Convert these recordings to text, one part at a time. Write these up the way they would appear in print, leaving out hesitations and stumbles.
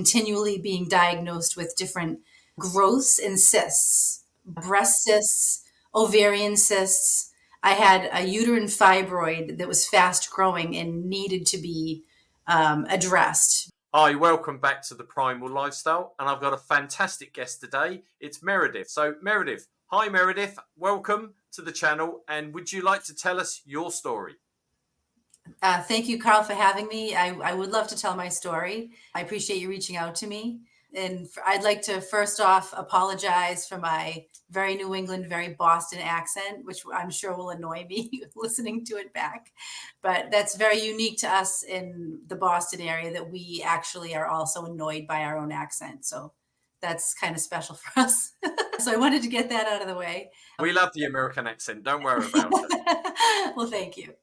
continually being diagnosed with different growths and cysts, breast cysts, ovarian cysts. I had a uterine fibroid that was fast growing and needed to be addressed. Hi, welcome back to the Primal Lifestyle, and I've got a fantastic guest today. It's Meredith. So, Meredith, hi Meredith, welcome to the channel, and would you like to tell us your story? Thank you, Carl, for having me. I would love to tell my story. I appreciate you reaching out to me. And I'd like to first off apologize for my very New England, very Boston accent, which I'm sure will annoy me listening to it back. But that's very unique to us in the Boston area, that we actually are also annoyed by our own accent. So that's kind of special for us. So I wanted to get that out of the way. We love the American accent. Don't worry about it. Well, thank you.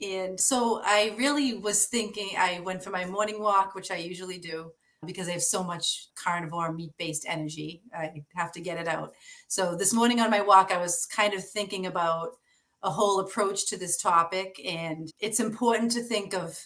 And so I really was thinking, I went for my morning walk, which I usually do because I have so much carnivore meat-based energy. I have to get it out. So this morning on my walk, I was kind of thinking about a whole approach to this topic. And it's important to think of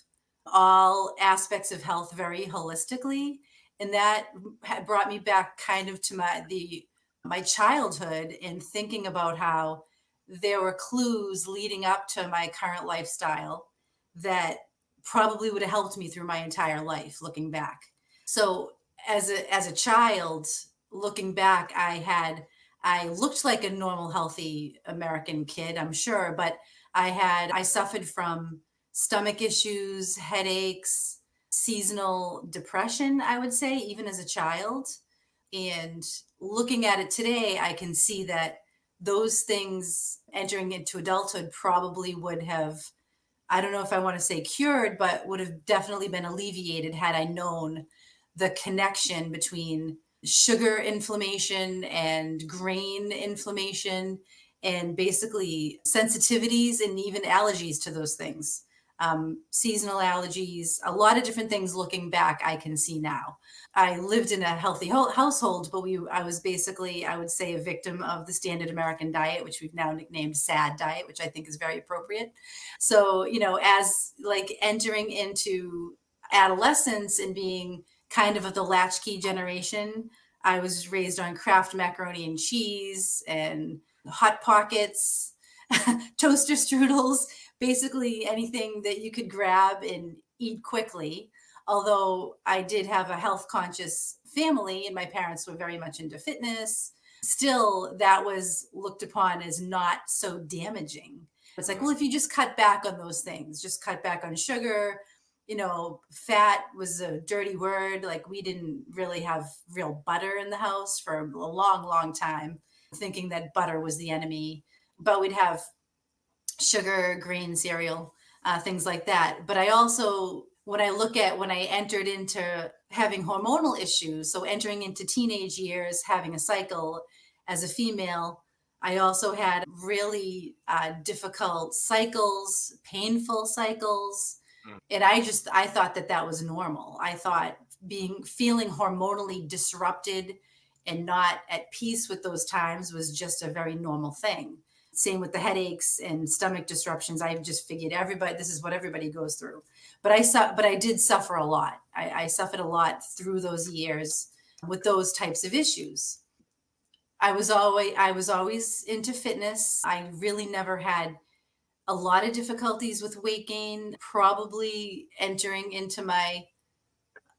all aspects of health very holistically. And that had brought me back kind of to my childhood, and thinking about how there were clues leading up to my current lifestyle that probably would have helped me through my entire life looking back. So as a child looking back, I looked like a normal, healthy American kid, I'm sure, but I suffered from stomach issues, headaches, seasonal depression, I would say, even as a child. And looking at it today, I can see that those things entering into adulthood probably would have, I don't know if I want to say cured, but would have definitely been alleviated had I known the connection between sugar inflammation and grain inflammation, and basically sensitivities and even allergies to those things. Seasonal allergies, a lot of different things looking back, I can see now. I lived in a healthy household, but I was basically, I would say, a victim of the standard American diet, which we've now nicknamed SAD diet, which I think is very appropriate. So, as like entering into adolescence and being kind of the latchkey generation, I was raised on Kraft macaroni and cheese and Hot Pockets, toaster strudels, basically anything that you could grab and eat quickly. Although I did have a health conscious family and my parents were very much into fitness, still that was looked upon as not so damaging. It's like, well, if you just cut back on those things, just cut back on sugar, fat was a dirty word. Like, we didn't really have real butter in the house for a long, long time, thinking that butter was the enemy. But we'd have sugar, grain, cereal, things like that. But I also, when I entered into having hormonal issues, so entering into teenage years, having a cycle as a female, I also had really difficult cycles, painful cycles. And I thought that was normal. I thought feeling hormonally disrupted and not at peace with those times was just a very normal thing. Same with the headaches and stomach disruptions. I just figured this is what everybody goes through. But I did suffer a lot. I suffered a lot through those years with those types of issues. I was always into fitness. I really never had a lot of difficulties with weight gain, probably entering into my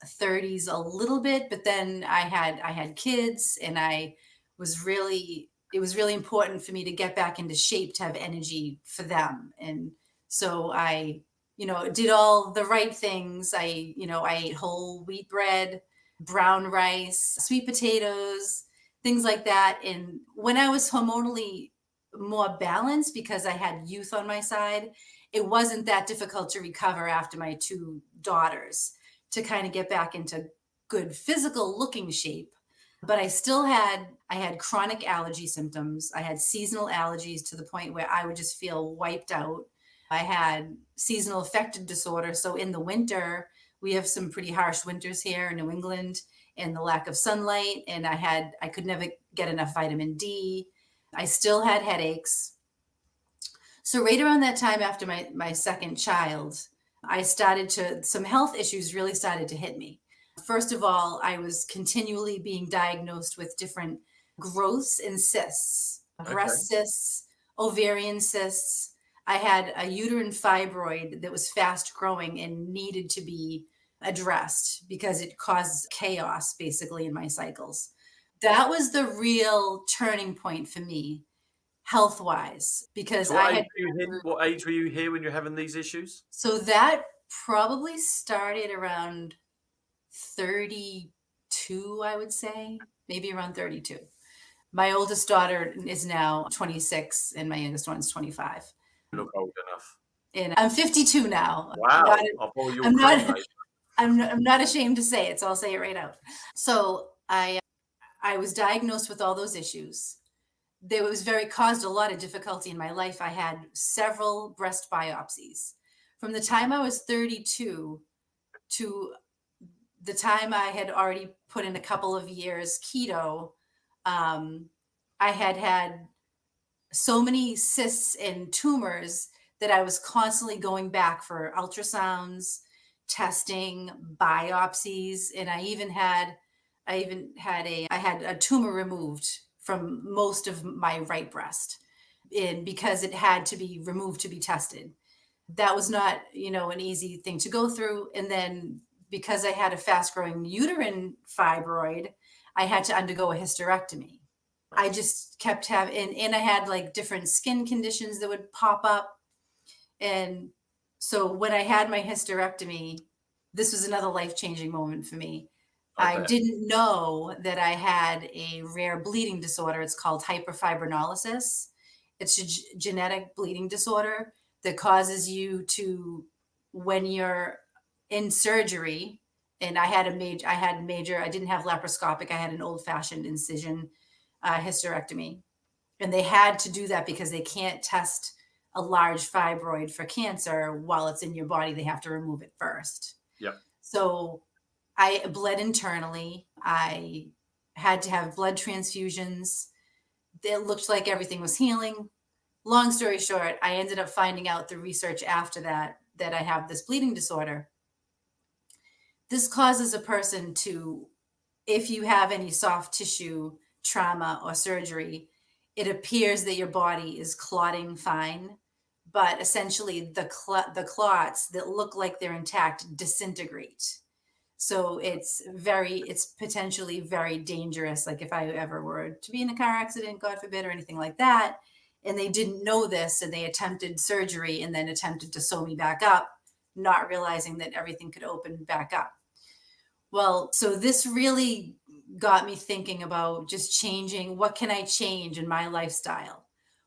30s a little bit, but then I had kids, and it was really important for me to get back into shape to have energy for them. And so I, did all the right things. I ate whole wheat bread, brown rice, sweet potatoes, things like that. And when I was hormonally more balanced, because I had youth on my side, it wasn't that difficult to recover after my two daughters to kind of get back into good physical looking shape. But I had chronic allergy symptoms. I had seasonal allergies to the point where I would just feel wiped out. I had seasonal affective disorder. So in the winter, we have some pretty harsh winters here in New England, and the lack of sunlight. And I could never get enough vitamin D. I still had headaches. So right around that time after my second child, some health issues really started to hit me. First of all, I was continually being diagnosed with different growths and cysts, Okay. breast cysts, ovarian cysts. I had a uterine fibroid that was fast growing and needed to be addressed because it caused chaos basically in my cycles. That was the real turning point for me, health wise, because So I what age had were you gone in? through. What age were you here when you're having these issues? So that probably started around 32, I would say, maybe around 32. My oldest daughter is now 26 and my youngest one's 25. You look old enough. And I'm 52 now. Not, Wow. I thought you were I'm not, cremate. I'm not ashamed to say it, so I'll say it right out. So I was diagnosed with all those issues. There was very caused a lot of difficulty in my life. I had several breast biopsies. From the time I was 32 to the time I had already put in a couple of years keto, um, I had had so many cysts and tumors that I was constantly going back for ultrasounds, testing, biopsies, and I had a tumor removed from most of my right breast, and because it had to be removed to be tested. That was not, an easy thing to go through. And then because I had a fast growing uterine fibroid, I had to undergo a hysterectomy. I just kept having, and I had like different skin conditions that would pop up. And so when I had my hysterectomy, this was another life changing moment for me. I I bet. didn't know that I had a rare bleeding disorder. It's called hyperfibrinolysis. It's a genetic bleeding disorder that causes you to, when you're in surgery, and I didn't have laparoscopic, I had an old fashioned incision hysterectomy. And they had to do that because they can't test a large fibroid for cancer while it's in your body. They have to remove it first. Yep. So I bled internally. I had to have blood transfusions. It looked like everything was healing. Long story short, I ended up finding out through research after that I have this bleeding disorder. This causes a person to, if you have any soft tissue trauma or surgery, it appears that your body is clotting fine, but essentially the clots that look like they're intact disintegrate. So it's potentially very dangerous. Like if I ever were to be in a car accident, God forbid, or anything like that, and they didn't know this and they attempted surgery and then attempted to sew me back up, not realizing that everything could open back up. Well, so this really got me thinking about just changing. What can I change in my lifestyle?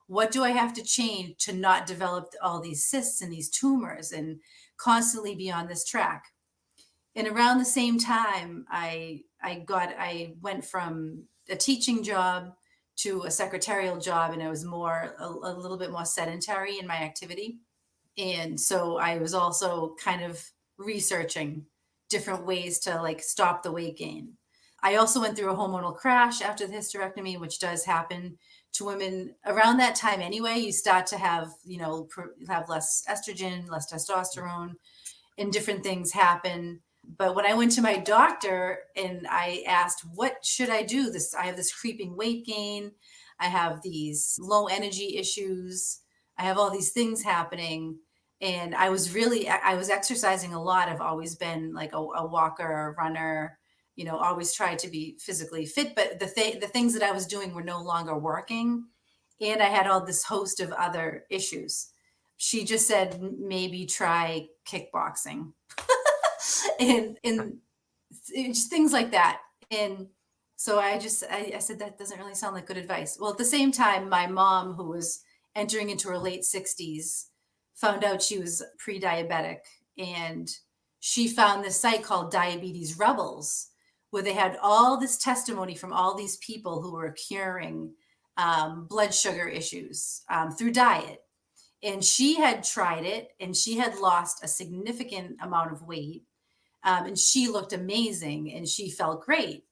What do I have to change to not develop all these cysts and these tumors and constantly be on this track? And around the same time, I went from a teaching job to a secretarial job, and I was a little bit more sedentary in my activity. And so I was also kind of researching different ways to like stop the weight gain. I also went through a hormonal crash after the hysterectomy, which does happen to women around that time anyway. You start to have, have less estrogen, less testosterone, and different things happen. But when I went to my doctor and I asked, what should I do? I have this creeping weight gain. I have these low energy issues. I have all these things happening. And I was exercising a lot. I've always been like a walker, a runner, always tried to be physically fit. But the things that I was doing were no longer working. And I had all this host of other issues. She just said, maybe try kickboxing and just things like that. And so I said, that doesn't really sound like good advice. Well, at the same time, my mom, who was entering into her late 60s, found out she was pre-diabetic, and she found this site called Diabetes Rebels, where they had all this testimony from all these people who were curing blood sugar issues through diet. And she had tried it and she had lost a significant amount of weight, and she looked amazing and she felt great.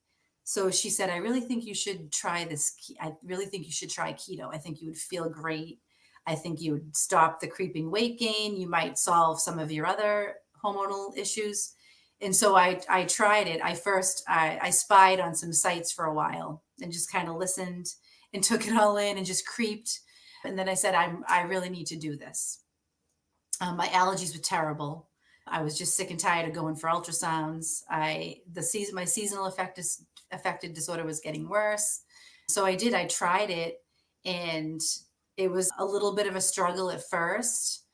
So she said, I really think you should try this. I really think you should try keto. I think you would feel great. I think you would stop the creeping weight gain. You might solve some of your other hormonal issues. And so I tried it. I spied on some sites for a while and just kind of listened and took it all in and just creeped. And then I said, I really need to do this. My allergies were terrible. I was just sick and tired of going for ultrasounds. My seasonal affected disorder was getting worse. So I tried it, and it was a little bit of a struggle at first,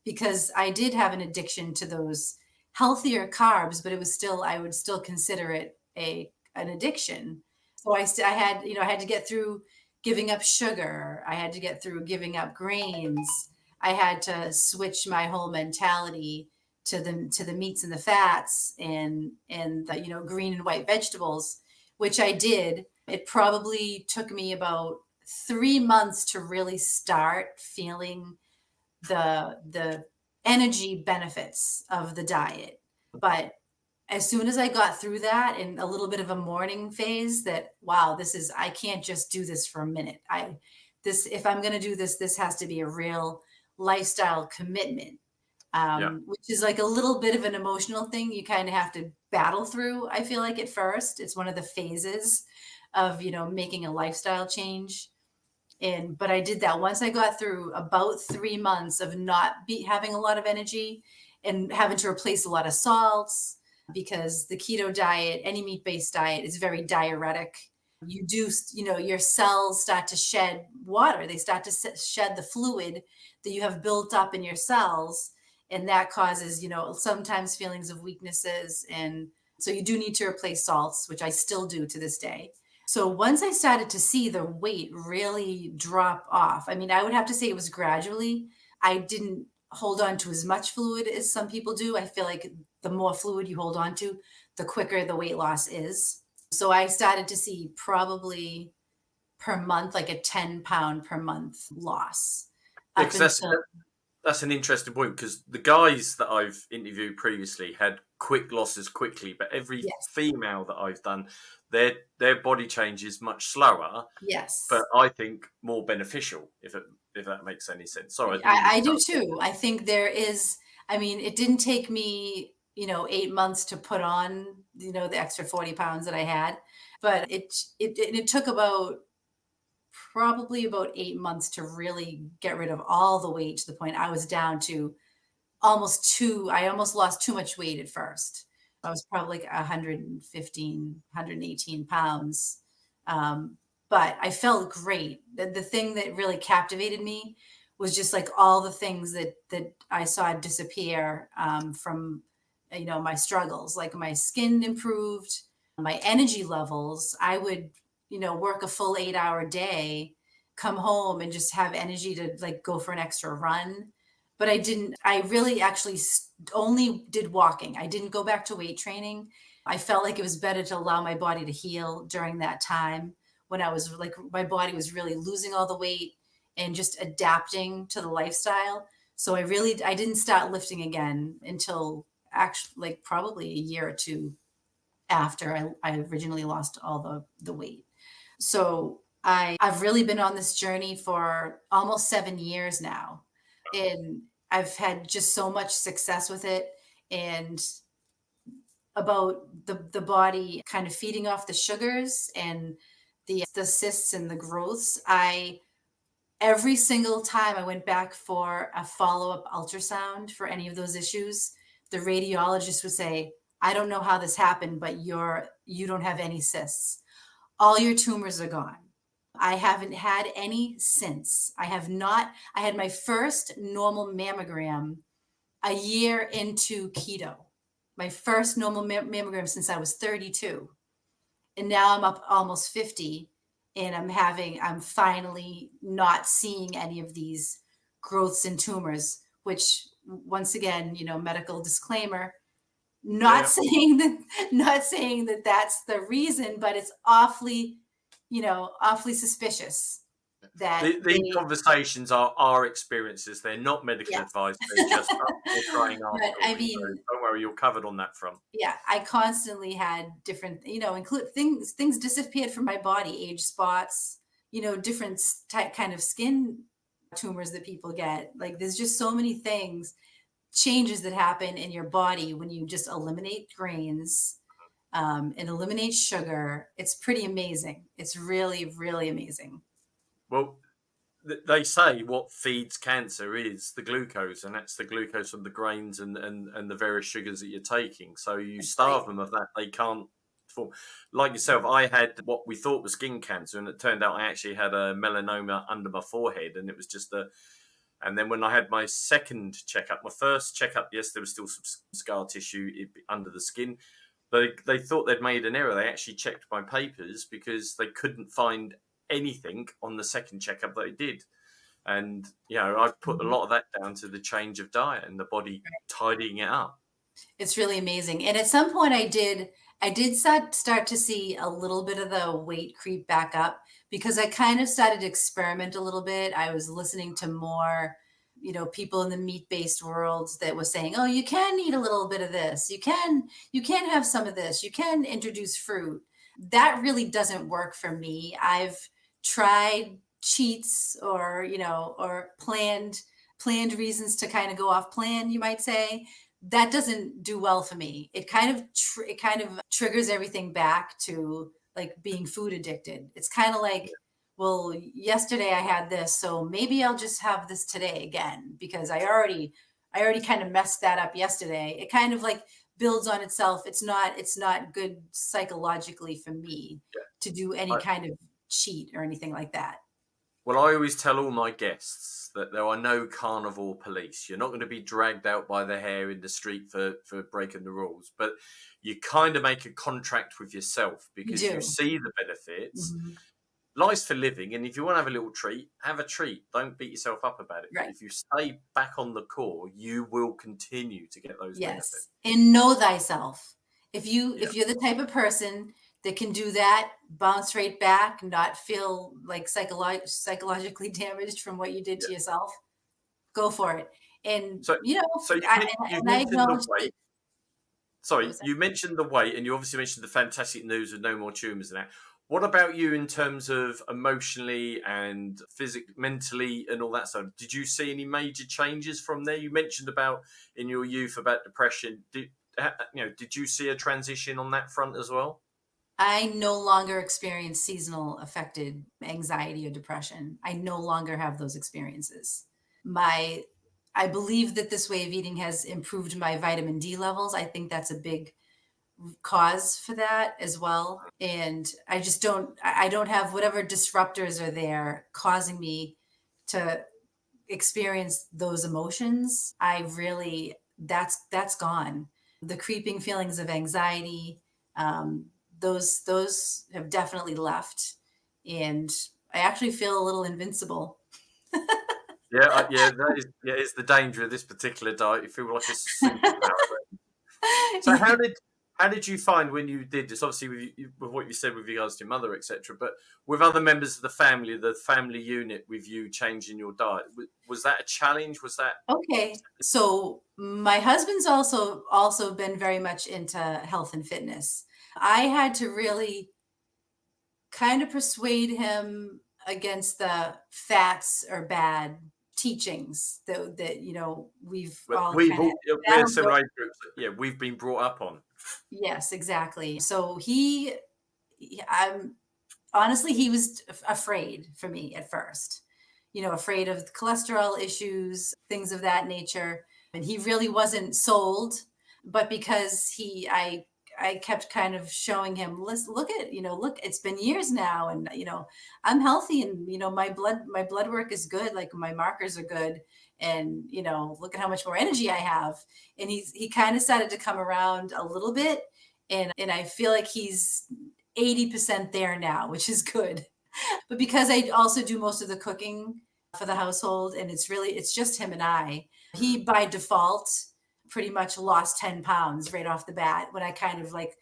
because I did have an addiction to those healthier carbs, but I would still consider it an addiction. So I had, I had to get through giving up sugar. I had to get through giving up grains. I had to switch my whole mentality to the meats and the fats and the, green and white vegetables, which I did. It probably took me about 3 months to really start feeling the energy benefits of the diet. But as soon as I got through that and a little bit of a mourning phase, that wow, I can't just do this for a minute. If I'm going to do this, this has to be a real lifestyle commitment, Yeah. which is like a little bit of an emotional thing you kind of have to battle through. I feel like at first it's one of the phases of, making a lifestyle change. But I did that once I got through about 3 months of not having a lot of energy and having to replace a lot of salts, because the keto diet, any meat-based diet, is very diuretic. You do, your cells start to shed water. They start to shed the fluid that you have built up in your cells. And that causes, sometimes feelings of weaknesses. And so you do need to replace salts, which I still do to this day. So once I started to see the weight really drop off, I mean, I would have to say it was gradually. I didn't hold on to as much fluid as some people do. I feel like the more fluid you hold on to, the quicker the weight loss is. So I started to see probably per month, like a 10-pound per month loss Yeah, up 'cause until, that's an interesting point, because the guys that I've interviewed previously had quick losses quickly, but every yes, female that I've done, their body change is much slower, but yes. I think more beneficial, if that makes any sense. Sorry, I didn't mean I to do cut. too. I think there is, I mean, it didn't take me, 8 months to put on, the extra 40 pounds that I had, but it took probably about 8 months to really get rid of all the weight to the point I was down to I almost lost too much weight at first. I was probably like 115, 118 pounds. But I felt great. The thing that really captivated me was just like all the things that I saw disappear, from, my struggles. Like my skin improved, my energy levels. I would, work a full 8-hour day, come home and just have energy to like go for an extra run. But I really actually only did walking. I didn't go back to weight training. I felt like it was better to allow my body to heal during that time when I was like, my body was really losing all the weight and just adapting to the lifestyle. So I didn't start lifting again until actually like probably a year or two after I originally lost all the weight. So I've really been on this journey for almost 7 years now. And I've had just so much success with it. And about the body kind of feeding off the sugars and the cysts and the growths. Every single time I went back for a follow-up ultrasound for any of those issues, the radiologist would say, I don't know how this happened, but you don't have any cysts. All your tumors are gone. I haven't had any since. I had my first normal mammogram a year into keto. My first normal mammogram since I was 32. And now I'm up almost 50, and I'm finally not seeing any of these growths and tumors, which once again, medical disclaimer, Yeah, not yeah. saying that that's the reason, but it's awfully suspicious that These conversations are our experiences. They're not medical yes. advice. They're just us portraying our But I story. So mean, don't worry, you're covered on that front. yeah, I constantly had different, include things disappeared from my body, age spots, different type kind of skin tumors that people get. Like there's just so many things. changes that happen in your body when you just eliminate grains, and eliminate sugar. It's pretty amazing. It's really, really amazing. Well, they say what feeds cancer is the glucose, and that's the glucose from the grains and the various sugars that you're taking. So you That's starve right. them of that, they can't form. Like yourself, I had what we thought was skin cancer, and it turned out I actually had a melanoma under my forehead, and it was just a. And then when I had my second checkup, my first checkup, yes, there was still some scar tissue under the skin. They thought they'd made an error. They actually checked my papers because they couldn't find anything on the second checkup that they did. And I've put a Mhm. lot of that down to the change of diet and the body tidying it up. It's really amazing. And at some point I did start to see a little bit of the weight creep back up because I kind of started to experiment a little bit. I was listening to more, people in the meat-based world that was saying, "Oh, you can eat a little bit of this. You can have some of this. You can introduce fruit." That really doesn't work for me. I've tried cheats or planned reasons to kind of go off plan, you might say. That doesn't do well for me. It kind of triggers everything back to like being food addicted. It's kind of like, well, yesterday I had this, so maybe I'll just have this today again because I already kind of messed that up yesterday. It kind of like builds on itself. It's not good psychologically for me to do any I, kind of cheat or anything like that. well, I always tell all my guests that there are no carnivore police. You're not going to be dragged out by the hair in the street for breaking the rules, but you kind of make a contract with yourself You because you do. see the benefits. Mhm. Life's for living, and if you want to have a little treat, have a treat. Don't beat yourself up about it. But Right. if you stay back on the core, you will continue to get those benefits. Yes, and know thyself. If you Yeah, if you're the type of person that can do that, bounce right back, not feel like psychologically damaged from what you did yeah. to yourself, go for it. And So, f so you've and I mentioned the acknowledge that. weight. What Sorry, was that? you mentioned the weight, and you obviously mentioned the fantastic news of no more tumours and that. What about you in terms of emotionally and physically, mentally, and all that stuff? Did you see any major changes from there? You mentioned about in your youth about depression. Did you see a transition on that front as well? I no longer experience seasonal affected anxiety or depression. I no longer have those experiences. My I believe that this way of eating has improved my vitamin D levels. I think that's a big cause for that as well. And I don't have whatever disruptors are there causing me to experience those emotions. That's gone. The creeping feelings of anxiety, um, those have definitely left. And I actually feel a little invincible. Yeah, that is, yeah, it's the danger of this particular diet. You feel like a superpower. So how did you find when you did this? Obviously, with what you said with regards to your mother, etc., but with other members of the family unit, with you changing your diet, was that a challenge? Was that Okay. So my husband's also been very much into health and fitness. I had to really kind of persuade him against the fats are bad teachings that we've all we've kind of all we're battled. similar age groups? Yeah, we've been brought up on. Yes, exactly. So I'm honestly, he was afraid for me at first, afraid of cholesterol issues, things of that nature. And he really wasn't sold, but because I kept kind of showing him, listen, look, it's been years now, and I'm healthy, and my blood work is good, like my markers are good, and look at how much more energy I have. And he kind of started to come around a little bit, and I feel like he's 80% there now, which is good. But because I also do most of the cooking for the household and it's just him and I, he by default pretty much lost 10 pounds right off the bat when I kind of like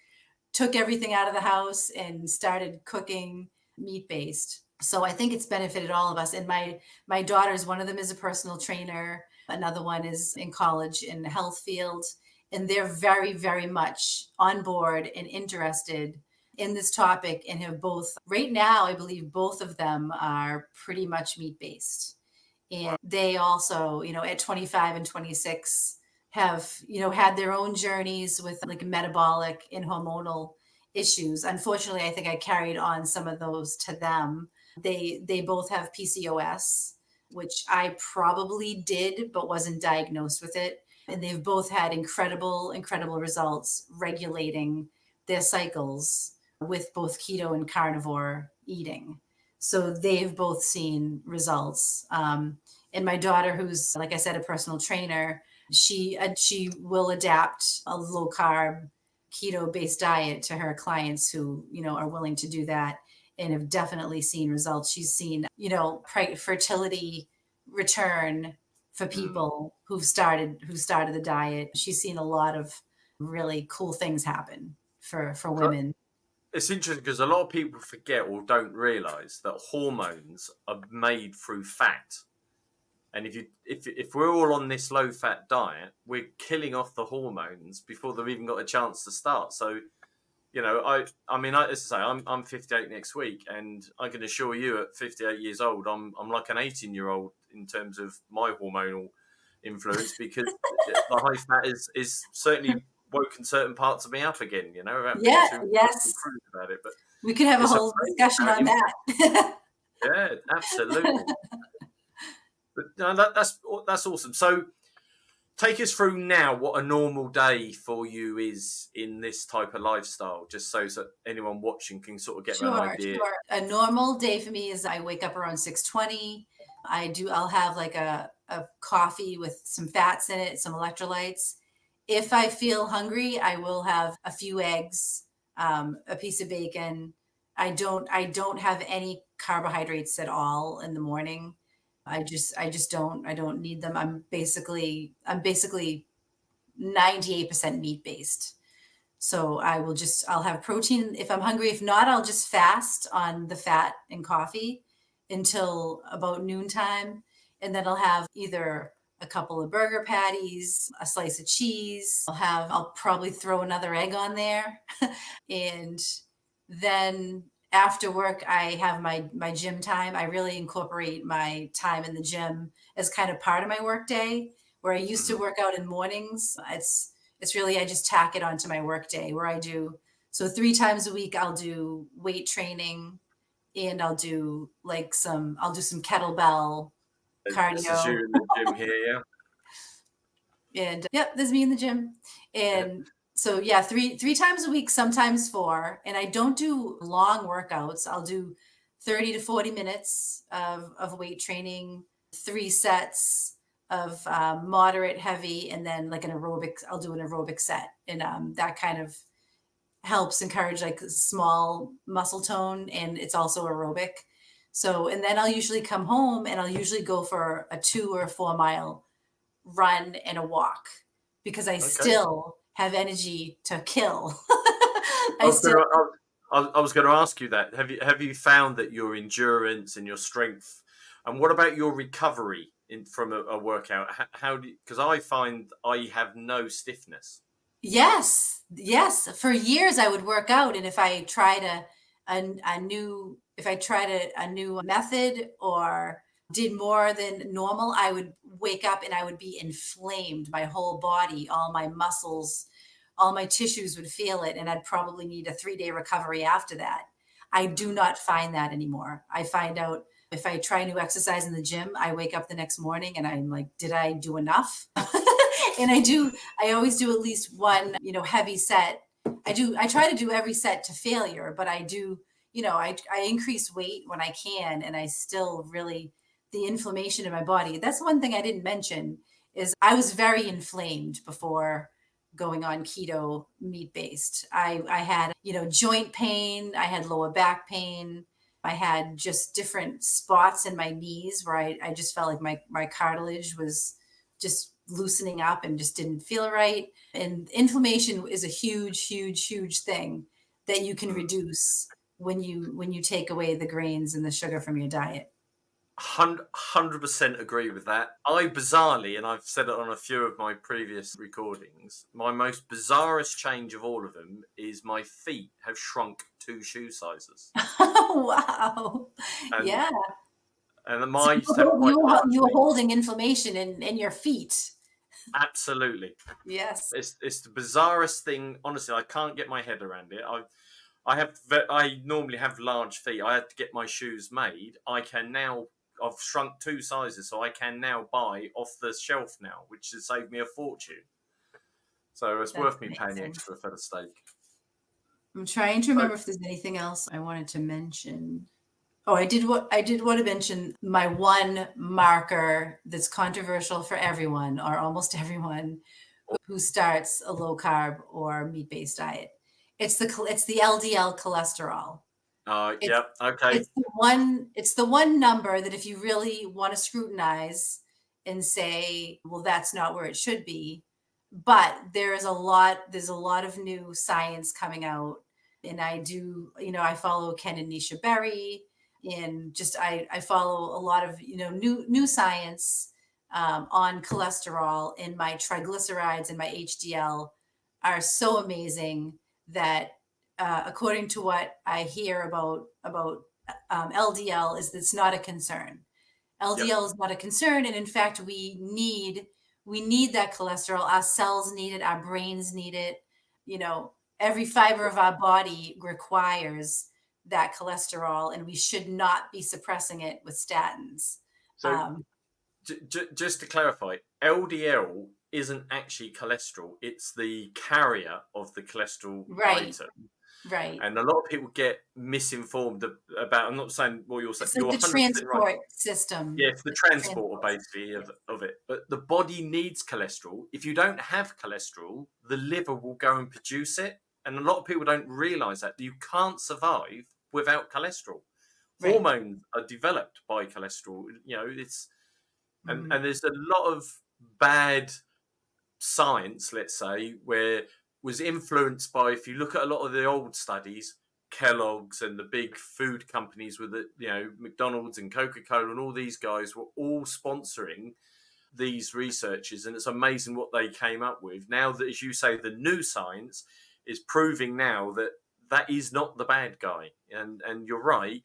took everything out of the house and started cooking meat based. So I think it's benefited all of us. And my daughters, one of them is a personal trainer, another one is in college in the health field, and they're very, very much on board and interested in this topic and have both right now, I believe both of them are pretty much meat based. And Wow. they also, at 25 and 26, have, had their own journeys with like metabolic and hormonal issues. Unfortunately, I think I carried on some of those to them. They both have PCOS, which I probably did, but wasn't diagnosed with it. And they've both had incredible results regulating their cycles with both keto and carnivore eating. So they've both seen results. And my daughter, who's, like I said, a personal trainer, she will adapt a low carb keto based diet to her clients who are willing to do that and have definitely seen results. She's seen fertility return for people who've started the diet. She's seen a lot of really cool things happen for So women. it's interesting because a lot of people forget or don't realize that hormones are made through fat. And if we're all on this low fat diet, we're killing off the hormones before they've even got a chance to start. So, I mean, as I say, I'm 58 next week, and I can assure you, at 58 years old, I'm like an 18-year-old in terms of my hormonal influence, because the high fat is certainly woken certain parts of me up again. Without being Yeah, too yes. crude about it, but We could have a it's whole amazing discussion how it on that. yeah, absolutely. But no, that's awesome. So take us through now what a normal day for you is in this type of lifestyle, just so that anyone watching can sort of get an Sure, idea. sure. A normal day for me is I wake up around 6:20. I'll have like a coffee with some fats in it, some electrolytes. If I feel hungry, I will have a few eggs, a piece of bacon. I don't have any carbohydrates at all in the morning. I don't need them. I'm basically 98% meat based. So I'll have protein if I'm hungry. If not, I'll just fast on the fat and coffee until about noontime. And then I'll have either a couple of burger patties, a slice of cheese. I'll probably throw another egg on there. And then after work, I have my gym time. I really incorporate my time in the gym as kind of part of my work day. Where I used to Mhm. work out in mornings, it's really, I just tack it onto my work day where I do, so 3 times a week I'll do weight training, and I'll do some kettlebell This is you cardio. in the gym here, yeah. And yep, there's me in the gym. Yeah. And so yeah, three times a week, sometimes four. And I don't do long workouts. I'll do 30 to 40 minutes of weight training, 3 sets of moderate heavy, and then like an aerobic. I'll do an aerobic set, and that kind of helps encourage like small muscle tone, and it's also aerobic. So, and then I'll usually come home and I'll usually go for a 2 or 4 mile run and a walk because I Okay. still have energy to kill. I I was still, gonna, I was going to ask you that. Have you found that your endurance and your strength, and what about your recovery from a workout? How do? Because I find I have no stiffness. yes, yes. For years I would work out, and if I tried if I tried a new method or did more than normal, I would wake up and I would be inflamed. My whole body, all my muscles, all my tissues would feel it, and I'd probably need a 3-day recovery after that. I do not find that anymore. I find out if I try new exercise in the gym, I wake up the next morning and I'm like, did I do enough? And I always do at least one, heavy set. I try to do every set to failure, but I do, I increase weight when I can, and I still really, the inflammation in my body. That's one thing I didn't mention is I was very inflamed before going on keto meat based. I had, joint pain, I had lower back pain. I had just different spots in my knees where I just felt like my cartilage was just loosening up and just didn't feel right. And inflammation is a huge thing that you can reduce when you take away the grains and the sugar from your diet. 100% agree with that. I bizarrely, and I've said it on a few of my previous recordings, my most bizarrest change of all of them is my feet have shrunk 2 shoe sizes. Wow. And Yeah. and So I used to have quite you large were feet. holding inflammation in your feet. Absolutely. Yes. It's the bizarrest thing. Honestly, I can't get my head around it. I normally have large feet. I had to get my shoes made. I can now. I've shrunk 2 sizes, so I can now buy off the shelf now, which has saved me a fortune. So it's That's worth me paying the amazing. extra for the steak. I'm trying to So remember if there's anything else I wanted to mention. Oh, I did want to mention my one marker that's controversial for everyone or almost everyone who starts a low carb or meat-based diet. It's the LDL cholesterol. It's yeah, okay. it's the one number that if you really want to scrutinize and say, well, that's not where it should be. But there's a lot of new science coming out. And I do, I follow Ken and Nisha Berry, and just I follow a lot of, new science on cholesterol, and my triglycerides and my HDL are so amazing that according to what I hear about LDL, is that's not a concern. Yep. LDL is not a concern, and in fact, we need that cholesterol. Our cells need it. Our brains need it. Every fiber of our body requires that cholesterol, and we should not be suppressing it with statins. So Um, just to clarify, LDL isn't actually cholesterol. It's the carrier of the cholesterol right, item. right. And a lot of people get misinformed about. I'm not saying what you're saying. It's like You're the 100% right. transport system. Yeah, it's the It's the transporter transport system. basically Yes. of it. But the body needs cholesterol. If you don't have cholesterol, the liver will go and produce it. And a lot of people don't realize that you can't survive without cholesterol. Right. Hormones are developed by cholesterol. It's Mhm. and there's a lot of bad science, let's say, where was influenced by, if you look at a lot of the old studies, Kellogg's and the big food companies with it, McDonald's and Coca-Cola and all these guys were all sponsoring these researchers, and it's amazing what they came up with. Now that, as you say, the new science is proving now that that is not the bad guy, and you're right.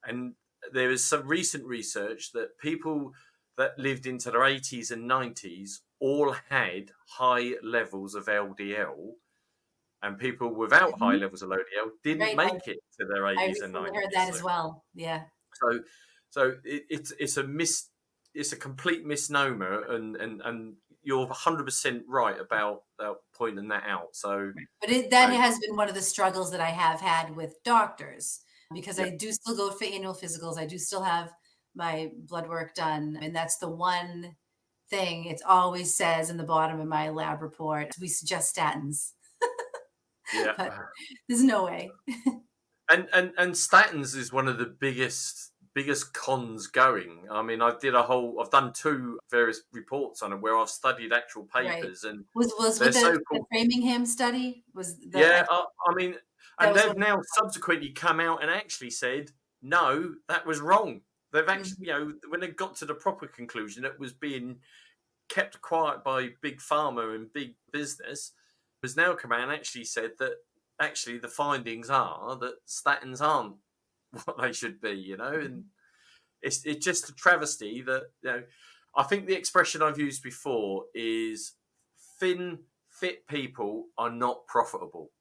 And there is some recent research that people that lived into their 80s and 90s all had high levels of LDL, and people without high Mhm. levels of LDL didn't Right. make it to their I 80s and recently 90s. heard that as well. Yeah. So, it's a complete misnomer, and you're 100% right about pointing that out. So, But that uh, has been one of the struggles that I have had with doctors, because yeah, I do still go for annual physicals. I do still have my blood work done. And that's the one thing it always says in the bottom of my lab report: we suggest statins, yeah. but there's no way. And statins is one of the biggest cons going. I mean, I've done two various reports on it where I've studied actual Right. papers, and Was they're with so the called. Framingham study was Yeah, I mean, that and was they've one of now subsequently come out and actually said no, that was wrong. They've the, actually, when they got to the proper conclusion, it was being kept quiet by big pharma and big business, has now come out and actually said that actually the findings are that statins aren't what they should be, and it's just a travesty that, I think the expression I've used before is thin, fit people are not profitable.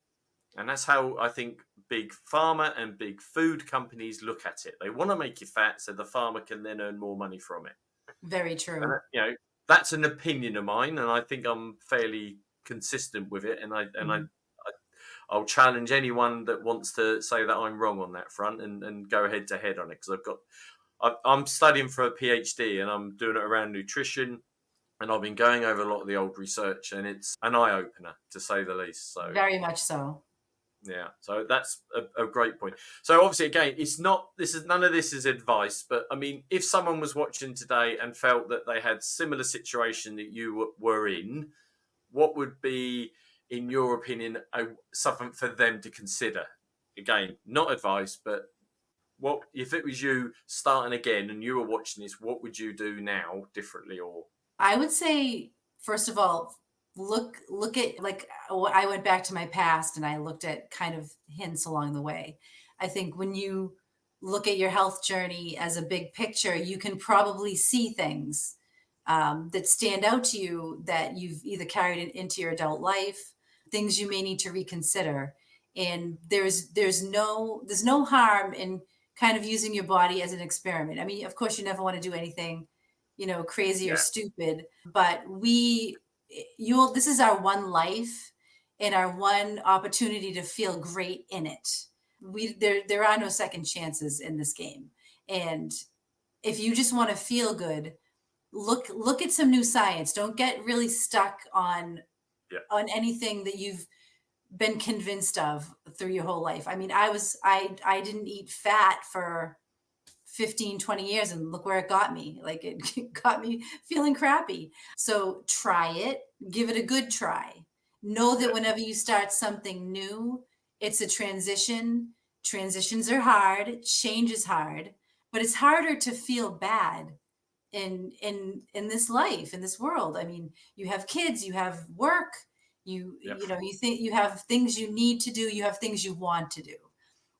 And that's how I think big pharma and big food companies look at it. They want to make you fat so the farmer can then earn more money from it. very And true. that's an opinion of mine, and I think I'm fairly consistent with it. And Mhm. I'll challenge anyone that wants to say that I'm wrong on that front, and go head to head on it, because I'm studying for a PhD and I'm doing it around nutrition, and I've been going over a lot of the old research, and it's an eye opener to say the least. So Very much so. yeah, so that's a great point. So obviously, again, it's not this is none of this is advice, but I mean, if someone was watching today and felt that they had similar situation that you were in, what would be, in your opinion, something for them to consider? Again, not advice, but what if it was you starting again and you were watching this? What would you do now differently? Or I would say, first of all, look at, like, I went back to my past and I looked at kind of hints along the way. I think when you look at your health journey as a big picture, you can probably see things that stand out to you that you've either carried it into your adult life, things you may need to reconsider. And there's no harm in kind of using your body as an experiment. I mean, of course, you never want to do anything, crazy or Yeah. stupid, but this is our one life and our one opportunity to feel great in it. There are no second chances in this game. And if you just want to feel good, look at some new science. Don't get really stuck Yeah. on anything that you've been convinced of through your whole life. I mean, I didn't eat fat for 15, 20 years, and look where it got me. Like, it got me feeling crappy. So try it, give it a good try. Know that Yeah. whenever you start something new, it's a transition. Transitions are hard, change is hard, but it's harder to feel bad in this life, in this world. I mean, you have kids, you have work, you Yeah. you know, you think you have things you need to do, you have things you want to do.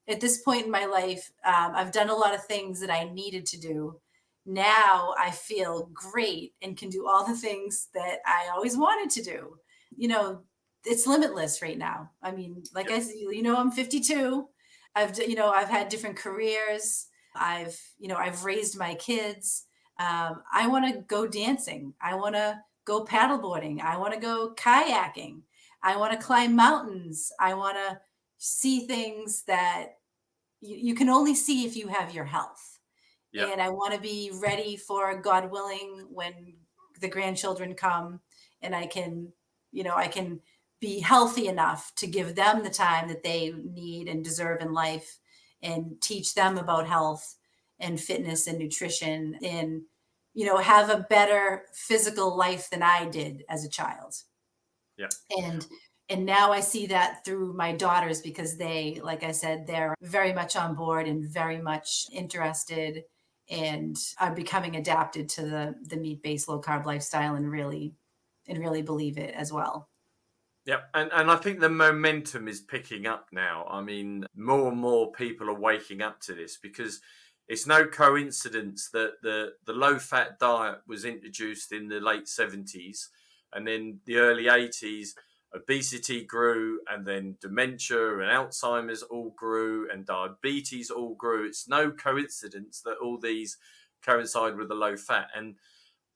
At this point in my life, I've done a lot of things that I needed to do. Now I feel great and can do all the things that I always wanted to do. You know, it's limitless right now. I mean, like Yeah. I said, I'm 52. I've had different careers. I've raised my kids. I want to go dancing. I want to go paddleboarding. I want to go kayaking. I want to climb mountains. I want to see things that you can only see if you have your health. Yeah. And I want to be ready for, God willing, when the grandchildren come, and I can be healthy enough to give them the time that they need and deserve in life, and teach them about health and fitness and nutrition, and have a better physical life than I did as a child. Yeah. And now I see that through my daughters, because they, like I said, they're very much on board and very much interested, and are becoming adapted to the meat-based low carb lifestyle, and really believe it as well. Yeah, and I think the momentum is picking up now. I mean, more and more people are waking up to this, because it's no coincidence that the low fat diet was introduced in the late 70s, and then the early 80s obesity grew, and then dementia and Alzheimer's all grew, and diabetes all grew. It's no coincidence that all these coincide with the low fat. And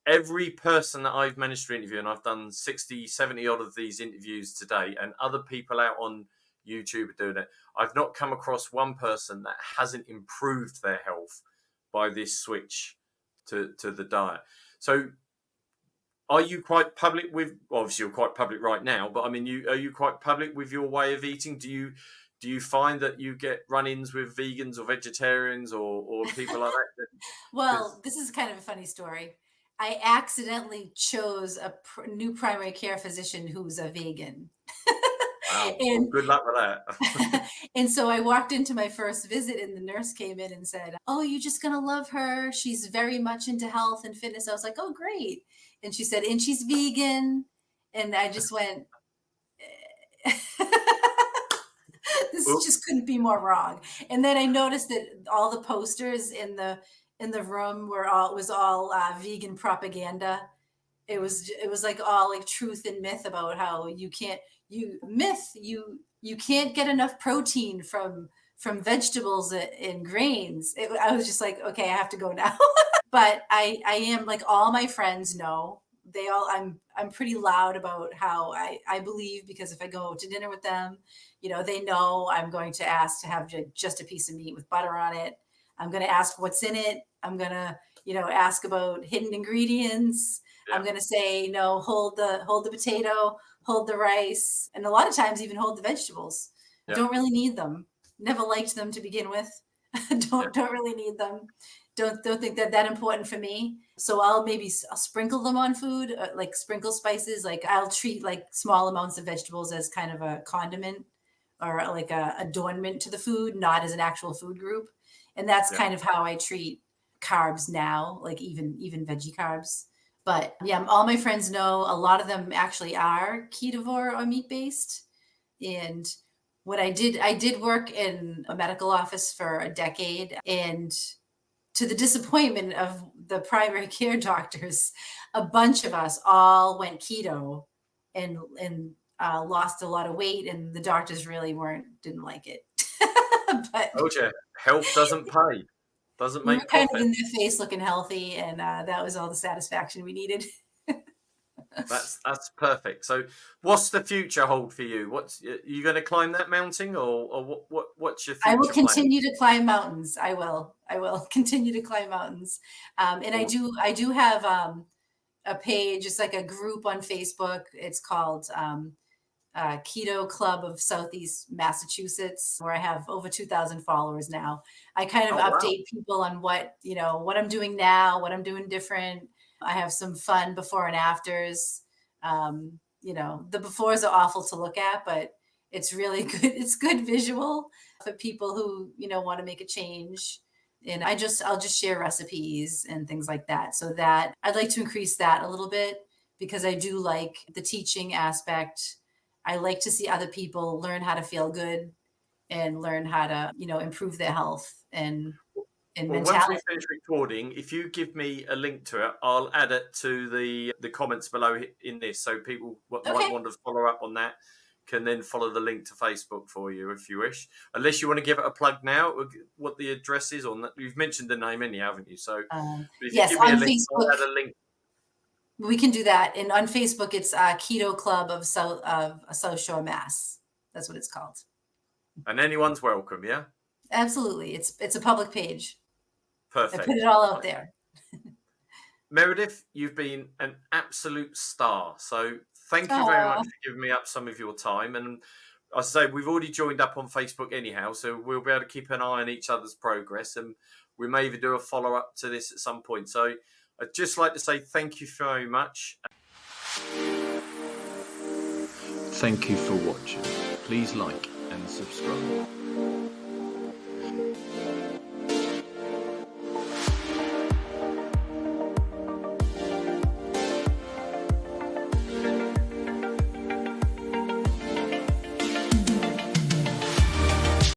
every person that I've managed to interview, and I've done 60, 70 odd of these interviews today, and other people out on YouTube are doing it, I've not come across one person that hasn't improved their health by this switch to the diet. So are you quite public with, well, obviously you're quite public right now, but I mean, are you quite public with your way of eating? Do you find that you get run-ins with vegans or vegetarians, or people like that? Because Well, this is kind of a funny story. I accidentally chose a new primary care physician who's a vegan. wow, well, and good luck with that. and so I walked into my first visit, and the nurse came in and said, "Oh, you're just going to love her. She's very much into health and fitness." I was like, "Oh, great." And she said, "And she's vegan." And I just went, this Well, just couldn't be more wrong. And then I noticed that all the posters in the room was all vegan propaganda. It was like all like truth and myth about how you can't get enough protein from vegetables and grains. I was just like, okay, I have to go now. But I am, like, all my friends know. I'm pretty loud about how I believe, because if I go to dinner with them, they know I'm going to ask to have just a piece of meat with butter on it. I'm going to ask what's in it. I'm going to, ask about hidden ingredients. I'm yeah, going to say, no, hold the potato, hold the rice, and a lot of times even hold the vegetables. I yeah, don't really need them. Never liked them to begin with. yeah, Don't really need them. Don't think that important for me. So I'll sprinkle them on food, like sprinkle spices. Like, I'll treat like small amounts of vegetables as kind of a condiment, or like a adornment to the food, not as an actual food group. And that's yeah, kind of how I treat carbs now, like even veggie carbs. But yeah, all my friends know. A lot of them actually are ketovore or meat based. And what I did work in a medical office for a decade, and to the disappointment of the primary care doctors, a bunch of us all went keto and lost a lot of weight, and the doctors really didn't like it. But Oh, yeah. Health doesn't pay, doesn't we were make kind of profit. in their face looking healthy, and that was all the satisfaction we needed. That's perfect. So, what's the future hold for you? What's you going to climb that mountain, or what's your I will future plan? continue to climb mountains. I will continue to climb mountains. And Or, I do have a page. It's like a group on Facebook. It's called Keto Club of Southeast Massachusetts, where I have over 2,000 followers now. I kind of oh wow, update people on what I'm doing now, what I'm doing different. I have some fun before and afters. The befores are awful to look at, but it's really good. It's good visual for people who, want to make a change. And I'll just share recipes and things like that. So that I'd like to increase that a little bit because I do like the teaching aspect. I like to see other people learn how to feel good and learn how to, improve their health and well, once we mentality. finish recording, if you give me a link to it, I'll add it to the comments below in this, so people what might Okay. want to follow up on that can then follow the link to Facebook for you if you wish. Unless you want to give it a plug now, what the address is on that. You've mentioned the name, anyhow, haven't you? So, but if you Yes, give me a on link, I'll Facebook, add a link. we can do that. And on Facebook, it's Keto Club of South Shore, Mass. That's what it's called. And anyone's welcome, yeah? Absolutely. It's a public page. I put Perfect. it all out there. Meredith, you've been an absolute star. So thank you very much Oh, for giving me up some of your time. And I say we've already joined up on Facebook anyhow, so we'll be able to keep an eye on each other's progress, and we may even do a follow up to this at some point. So I'd just like to say thank you very much. Thank you for watching. Please like and subscribe.